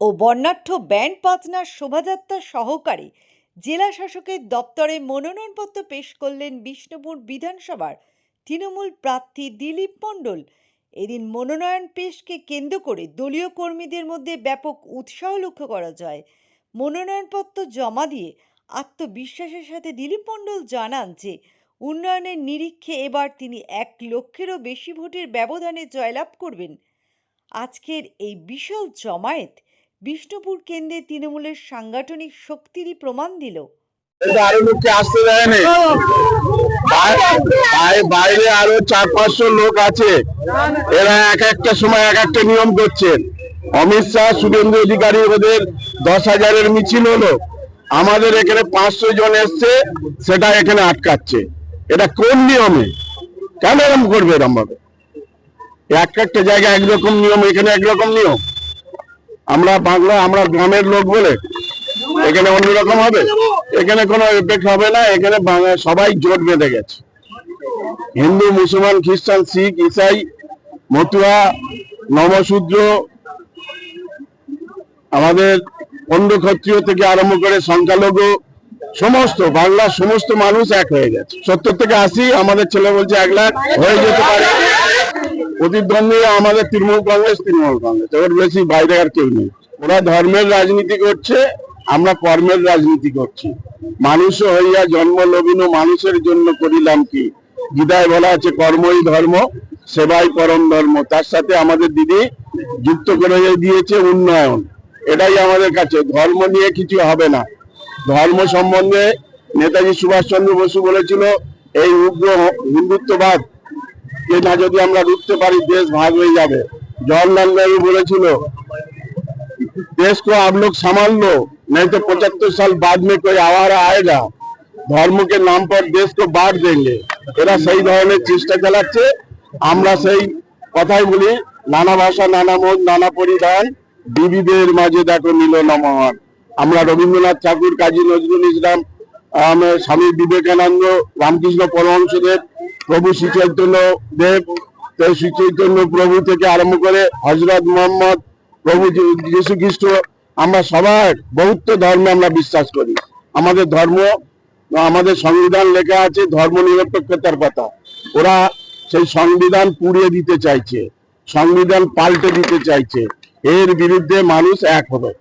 ও বর্ণাঢ্য ব্যান্ড বাজনার শোভাযাত্রা সহকারে জেলা শাসকের দপ্তরে মনোনয়নপত্র পেশ করলেন বিষ্ণুপুর বিধানসভার তৃণমূল প্রার্থী দিলীপ মণ্ডল। এদিন মনোনয়ন পেশকে কেন্দ্র করে দলীয় কর্মীদের মধ্যে ব্যাপক উৎসাহ লক্ষ্য করা যায়। মনোনয়নপত্র জমা দিয়ে আত্মবিশ্বাসের সাথে দিলীপ মণ্ডল জানান যে উন্নয়নের নিরিখে এবার তিনি 1 লক্ষেরও বেশি ভোটের ব্যবধানে জয়লাভ করবেন। আজকের এই বিশাল জমায়েত বিষ্ণুপুর কেন্দ্রে তৃণমূলের সাংগঠনিক শক্তিরই প্রমাণ দিল। আরো লোককে আসতে দেয়নি, বাইরে আরো 400-500 লোক আছে। এরা এক একটা সময় এক একটা নিয়ম করছেন। অমিত শাহ, শুভেন্দু অধিকারী ওদের 10,000-এর মিছিল হলো, আমাদের এখানে 500 জন এসছে, সেটা এখানে আটকাচ্ছে। এটা কোন নিয়মে? কেন এরকম করবে? এরকম ভাবে এক একটা জায়গায় একরকম নিয়ম, এখানে একরকম নিয়ম। আমরা বাংলা, আমরা গ্রামের লোক বলে এখানে অন্যরকম হবে? এখানে কোনো এফেক্ট হবে না। এখানে সবাই জোট বেঁধে গেছে, হিন্দু, মুসলমান, খ্রিস্টান, শিখ, ইসাই, মতুয়া, নমশূদ্র, আমাদের অন্য ক্ষত্রিয় থেকে আরম্ভ করে সংখ্যালঘু, সমস্ত বাংলার সমস্ত মানুষ এক হয়ে গেছে। 70 থেকে 80, আমাদের ছেলে বলছে 1 লাখ হয়ে যেতে পারে। প্রতিদ্বন্দ্বী আমাদের তৃণমূল কংগ্রেস, এবার বেশি বাইরে আর কেউ নেই। ওরা ধর্মের রাজনীতি করছে, আমরা কর্মের রাজনীতি করছি। মানুষ হইয়া জন্ম লবিন মানুষের জন্য করিলাম কি, গীতায় বলা আছে কর্মই ধর্ম, সেবাই পরম ধর্ম। তার সাথে আমাদের দিদি যুক্ত করে দিয়েছে উন্নয়ন। এটাই আমাদের কাছে। ধর্ম নিয়ে কিছু হবে না। ধর্ম সম্বন্ধে নেতাজি সুভাষচন্দ্র বসু বলেছিল, এই উগ্র হিন্দুত্ববাদ না যদি আমরা রুখতে পারি, দেশ ভাগ হয়ে যাবে। জওয়াহরলাল নেহরু বলেছিল, देश को आप लोग संभाल लो, नहीं तो 75 साल बाद में कोई आवारा आएगा, धर्म के नाम पर देश को बांट देंगे। এরা সেই ধরনের চেষ্টা চালাচ্ছে। আমরা সেই কথাই বলি, নানা ভাষা, নানা মত, নানা পরিধান, বিবিধের মাঝে দেখো মিলন মহান। আমরা রবীন্দ্রনাথ ঠাকুর, কাজী নজরুল ইসলাম, স্বামী বিবেকানন্দ, রামকৃষ্ণ পরমহংসদেব, প্রভু শ্রী চৈতন্য দেব, শ্রী চৈতন্য প্রভু থেকে আরম্ভ করে হযরত মুহাম্মদ, প্রভু যীশু খ্রিস্ট, আমরা সবাই বহুত্ব ধর্মে আমরা বিশ্বাস করি। আমাদের ধর্ম, আমাদের সংবিধান লেখা আছে ধর্ম নিরপেক্ষতার কথা। ওরা সেই সংবিধান পুড়িয়ে দিতে চাইছে, সংবিধান পাল্টে দিতে চাইছে। এর বিরুদ্ধে মানুষ এক হবে।